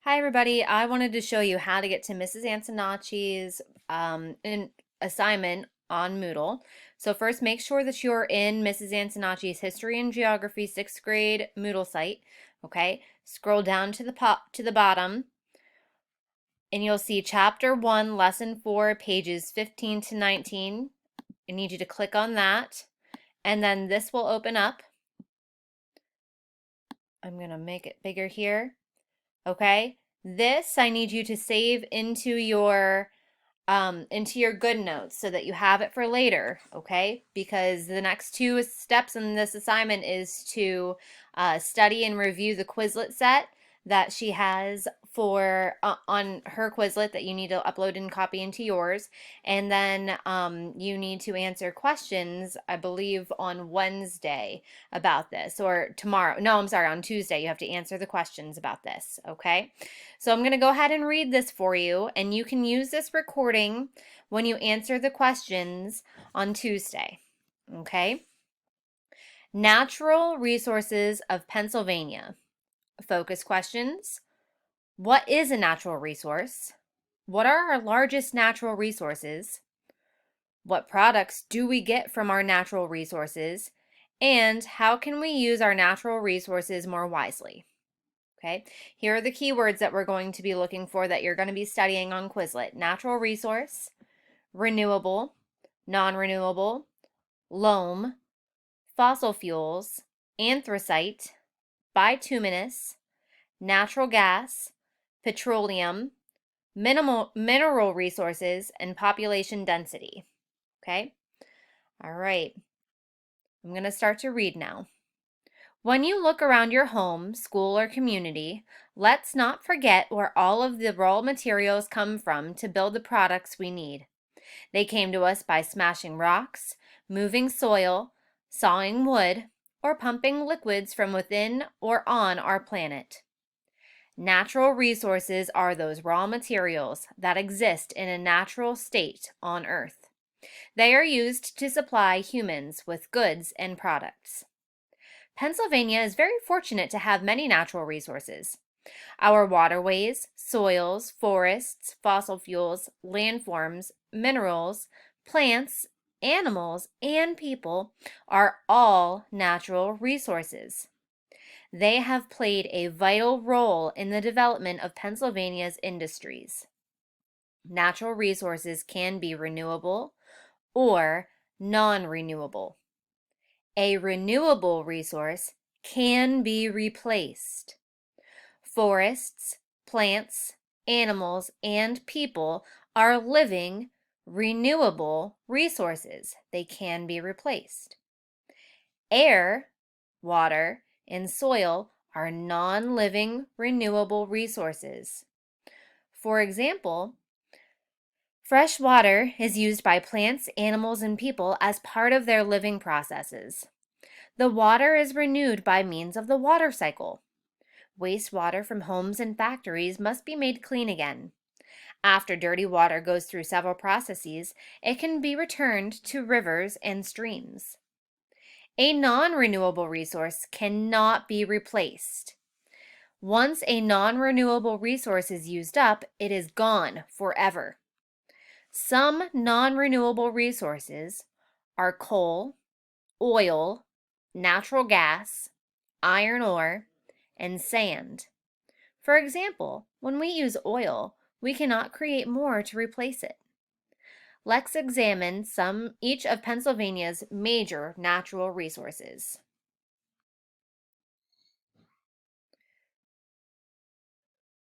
Hi everybody, I wanted to show you how to get to Mrs. Antonacci's assignment on Moodle. So first make sure that you're in Mrs. Antonacci's History and Geography 6th grade Moodle site, okay? Scroll down to the bottom and you'll see Chapter 1, Lesson 4, pages 15 to 19. I need you to click on that and then this will open up. I'm going to make it bigger here. Okay? This I need you to save into your good notes so that you have it for later, okay? Because the next two steps in this assignment is to study and review the Quizlet set that she has for on her Quizlet that you need to upload and copy into yours. And then you need to answer questions, I believe, on Wednesday about this, or tomorrow. No, I'm sorry, on Tuesday you have to answer the questions about this, okay? So I'm going to go ahead and read this for you, and you can use this recording when you answer the questions on Tuesday, okay? Natural resources of Pennsylvania. Focus questions. What is a natural resource? What are our largest natural resources? What products do we get from our natural resources? And how can we use our natural resources more wisely? Okay, here are the keywords that we're going to be looking for that you're going to be studying on Quizlet. Natural resource, renewable, non-renewable, loam, fossil fuels, anthracite, bituminous, natural gas, petroleum, mineral resources, and population density. Okay? All right. I'm going to start to read now. When you look around your home, school, or community, let's not forget where all of the raw materials come from to build the products we need. They came to us by smashing rocks, moving soil, sawing wood, or pumping liquids from within or on our planet. Natural resources are those raw materials that exist in a natural state on Earth. They are used to supply humans with goods and products. Pennsylvania is very fortunate to have many natural resources. Our waterways, soils, forests, fossil fuels, landforms, minerals, plants, animals, and people are all natural resources. They have played a vital role in the development of Pennsylvania's industries. Natural resources can be renewable or non-renewable. A renewable resource can be replaced. Forests, plants, animals, and people are living, renewable resources. They can be replaced. Air, water, and soil are non-living, renewable resources. For example, fresh water is used by plants, animals, and people as part of their living processes. The water is renewed by means of the water cycle. Wastewater from homes and factories must be made clean again. After dirty water goes through several processes, it can be returned to rivers and streams. A non-renewable resource cannot be replaced. Once a non-renewable resource is used up, it is gone forever. Some non-renewable resources are coal, oil, natural gas, iron ore, and sand. For example, when we use oil, we cannot create more to replace it. Let's examine each of Pennsylvania's major natural resources.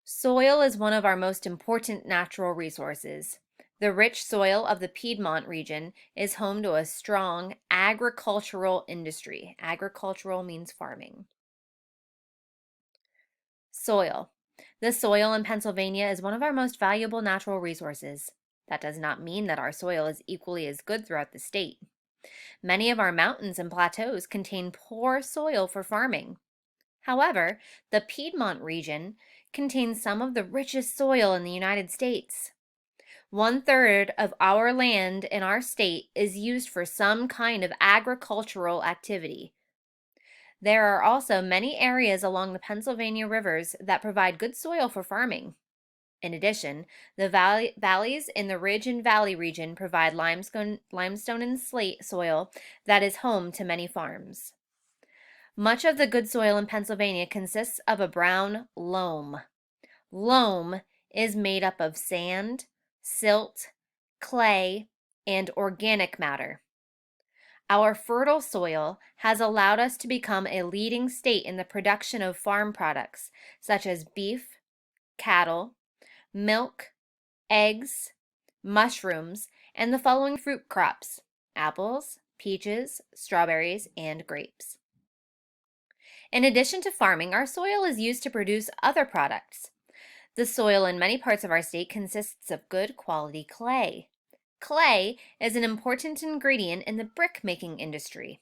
Soil is one of our most important natural resources. The rich soil of the Piedmont region is home to a strong agricultural industry. Agricultural means farming. Soil. The soil in Pennsylvania is one of our most valuable natural resources. That does not mean that our soil is equally as good throughout the state. Many of our mountains and plateaus contain poor soil for farming. However, the Piedmont region contains some of the richest soil in the United States. 1/3 of our land in our state is used for some kind of agricultural activity. There are also many areas along the Pennsylvania rivers that provide good soil for farming. In addition, the valleys in the Ridge and Valley region provide limestone and slate soil that is home to many farms. Much of the good soil in Pennsylvania consists of a brown loam. Loam is made up of sand, silt, clay, and organic matter. Our fertile soil has allowed us to become a leading state in the production of farm products such as beef, cattle, milk, eggs, mushrooms, and the following fruit crops: apples, peaches, strawberries, and grapes. In addition to farming, our soil is used to produce other products. The soil in many parts of our state consists of good quality clay. Clay is an important ingredient in the brick-making industry.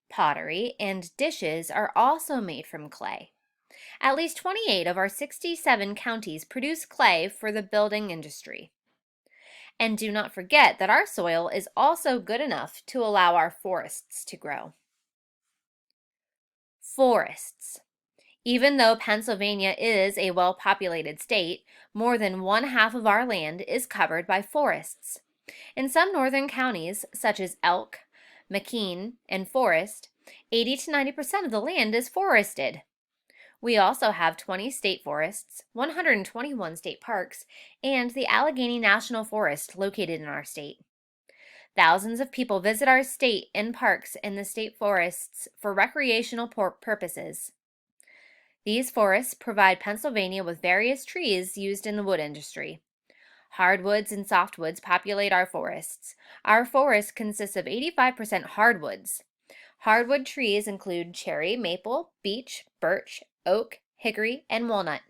Pottery and dishes are also made from clay. At least 28 of our 67 counties produce clay for the building industry. And do not forget that our soil is also good enough to allow our forests to grow. Forests. Even though Pennsylvania is a well-populated state, more than one-half of our land is covered by forests. In some northern counties, such as Elk, McKean, and Forest, 80 to 90% of the land is forested. We also have 20 state forests, 121 state parks, and the Allegheny National Forest located in our state. Thousands of people visit our state and parks and the state forests for recreational purposes. These forests provide Pennsylvania with various trees used in the wood industry. Hardwoods and softwoods populate our forests. Our forest consists of 85% hardwoods. Hardwood trees include cherry, maple, beech, birch, oak, hickory, and walnut.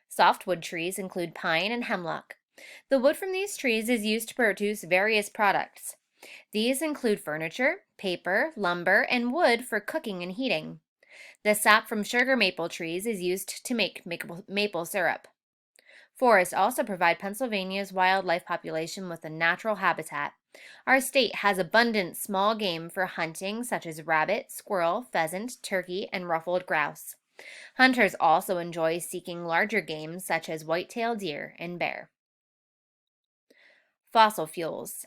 Softwood trees include pine and hemlock. The wood from these trees is used to produce various products. These include furniture, paper, lumber, and wood for cooking and heating. The sap from sugar maple trees is used to make maple syrup. Forests also provide Pennsylvania's wildlife population with a natural habitat. Our state has abundant small game for hunting, such as rabbit, squirrel, pheasant, turkey, and ruffled grouse. Hunters also enjoy seeking larger game, such as white-tailed deer and bear. Fossil fuels.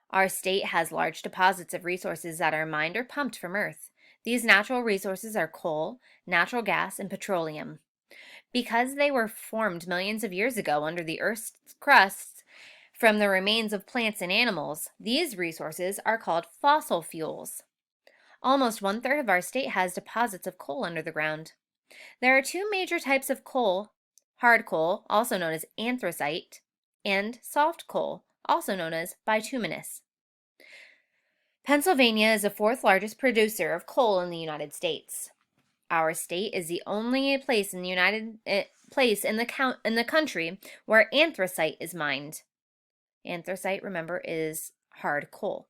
Our state has large deposits of resources that are mined or pumped from Earth. These natural resources are coal, natural gas, and petroleum. Because they were formed millions of years ago under the Earth's crust from the remains of plants and animals, these resources are called fossil fuels. Almost one-third of our state has deposits of coal under the ground. There are two major types of coal: hard coal, also known as anthracite, and soft coal, also known as bituminous. Pennsylvania is the fourth largest producer of coal in the United States. Our state is the only place in the country where anthracite is mined. Anthracite, remember, is hard coal.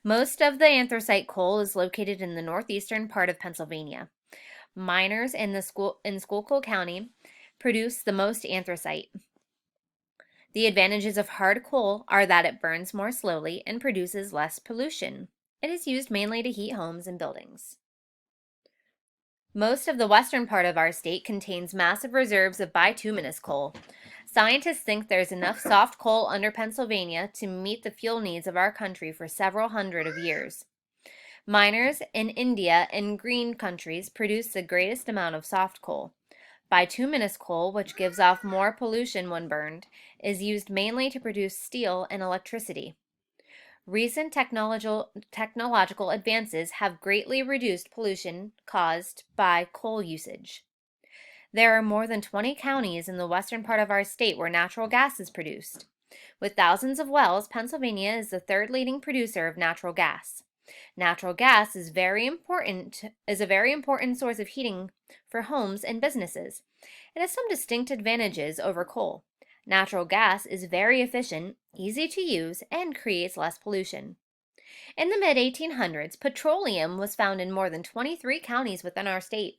Most of the anthracite coal is located in the northeastern part of Pennsylvania. Miners in Schuylkill County produce the most anthracite. The advantages of hard coal are that it burns more slowly and produces less pollution. It is used mainly to heat homes and buildings. Most of the western part of our state contains massive reserves of bituminous coal. Scientists think there's enough soft coal under Pennsylvania to meet the fuel needs of our country for several hundred of years. Miners in India and green countries produce the greatest amount of soft coal. Bituminous coal, which gives off more pollution when burned, is used mainly to produce steel and electricity. Recent technological advances have greatly reduced pollution caused by coal usage. There are more than 20 counties in the western part of our state where natural gas is produced. With thousands of wells, Pennsylvania is the third leading producer of natural gas. Natural gas is a very important source of heating for homes and businesses. It has some distinct advantages over coal. Natural gas is very efficient, easy to use, and creates less pollution. In the mid-1800s, petroleum was found in more than 23 counties within our state.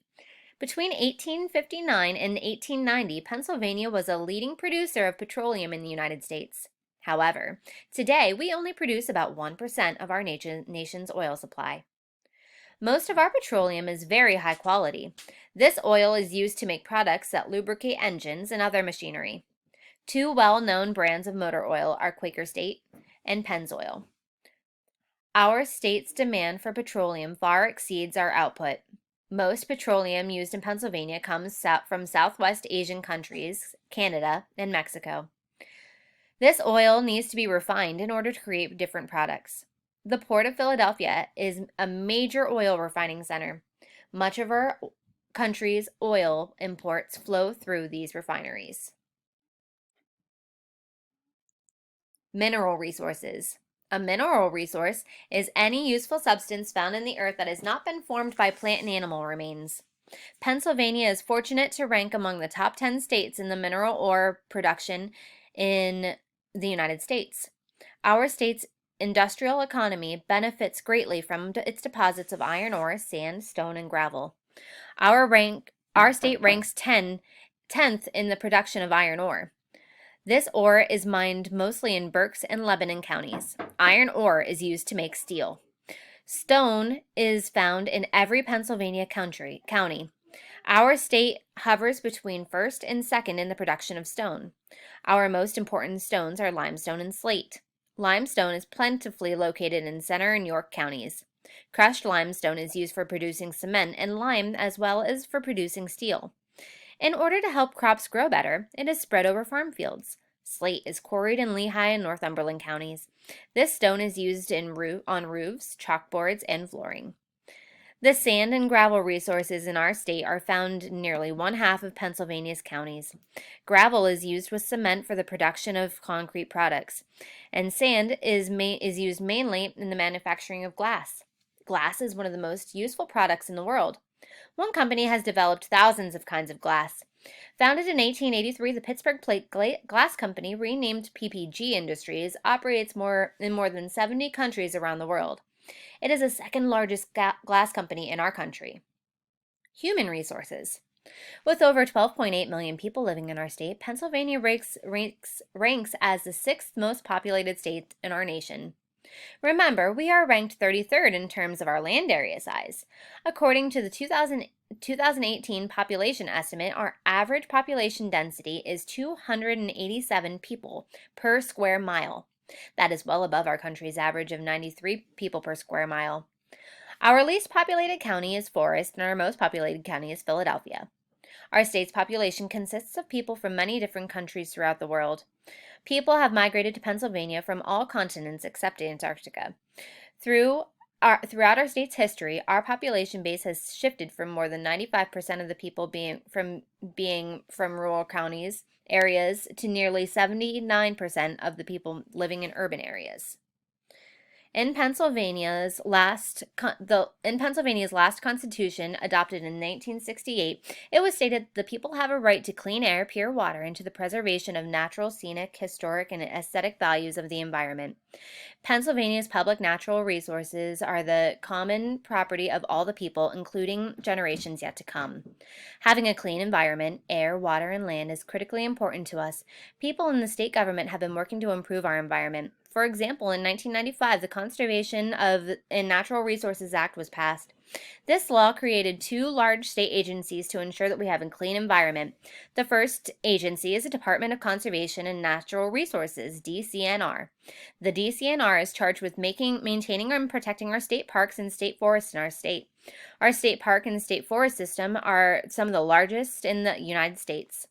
Between 1859 and 1890, Pennsylvania was a leading producer of petroleum in the United States. However, today we only produce about 1% of our nation's oil supply. Most of our petroleum is very high quality. This oil is used to make products that lubricate engines and other machinery. Two well-known brands of motor oil are Quaker State and Pennzoil. Our state's demand for petroleum far exceeds our output. Most petroleum used in Pennsylvania comes from Southwest Asian countries, Canada, and Mexico. This oil needs to be refined in order to create different products. The Port of Philadelphia is a major oil refining center. Much of our country's oil imports flow through these refineries. Mineral resources. A mineral resource is any useful substance found in the earth that has not been formed by plant and animal remains. Pennsylvania is fortunate to rank among the top 10 states in the mineral ore production in the United States. Our state's industrial economy benefits greatly from its deposits of iron ore, sand, stone, and gravel. Our state ranks 10th in the production of iron ore. This ore is mined mostly in Berks and Lebanon counties. Iron ore is used to make steel. Stone is found in every Pennsylvania county. Our state hovers between first and second in the production of stone. Our most important stones are limestone and slate. Limestone is plentifully located in Center and York counties. Crushed limestone is used for producing cement and lime as well as for producing steel. In order to help crops grow better, it is spread over farm fields. Slate is quarried in Lehigh and Northumberland counties. This stone is used on roofs, chalkboards, and flooring. The sand and gravel resources in our state are found in nearly one-half of Pennsylvania's counties. Gravel is used with cement for the production of concrete products, and sand is used mainly in the manufacturing of glass. Glass is one of the most useful products in the world. One company has developed thousands of kinds of glass. Founded in 1883, the Pittsburgh Plate Glass Company, renamed PPG Industries, operates in more than 70 countries around the world. It is the second largest glass company in our country. Human resources. With over 12.8 million people living in our state, Pennsylvania ranks as the sixth most populated state in our nation. Remember, we are ranked 33rd in terms of our land area size. According to the 2018 population estimate, our average population density is 287 people per square mile. That is well above our country's average of 93 people per square mile. Our least populated county is Forest, and our most populated county is Philadelphia. Our state's population consists of people from many different countries throughout the world. People have migrated to Pennsylvania from all continents except Antarctica. Throughout our state's history, our population base has shifted from more than 95% of the people being from rural areas to nearly 79% of the people living in urban areas. In Pennsylvania's last constitution, adopted in 1968, it was stated the people have a right to clean air, pure water, and to the preservation of natural, scenic, historic, and aesthetic values of the environment. Pennsylvania's public natural resources are the common property of all the people, including generations yet to come. Having a clean environment, air, water, and land is critically important to us. People in the state government have been working to improve our environment. For example, in 1995, the Conservation and Natural Resources Act was passed. This law created two large state agencies to ensure that we have a clean environment. The first agency is the Department of Conservation and Natural Resources, DCNR. The DCNR is charged with maintaining and protecting our state parks and state forests in our state. Our state park and state forest system are some of the largest in the United States.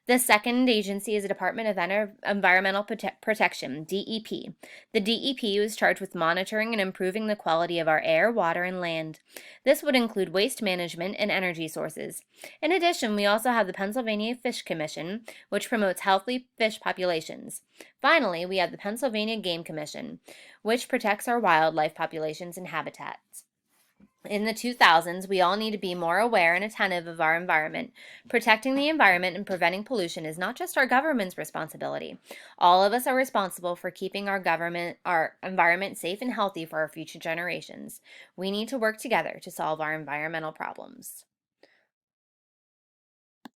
The second agency is the Department of Environmental Protection, DEP. The DEP was charged with monitoring and improving the quality of our air, water, and land. This would include waste management and energy sources. In addition, we also have the Pennsylvania Fish Commission, which promotes healthy fish populations. Finally, we have the Pennsylvania Game Commission, which protects our wildlife populations and habitats. In the 2000s, we all need to be more aware and attentive of our environment. Protecting the environment and preventing pollution is not just our government's responsibility. All of us are responsible for keeping our environment safe and healthy for our future generations. We need to work together to solve our environmental problems.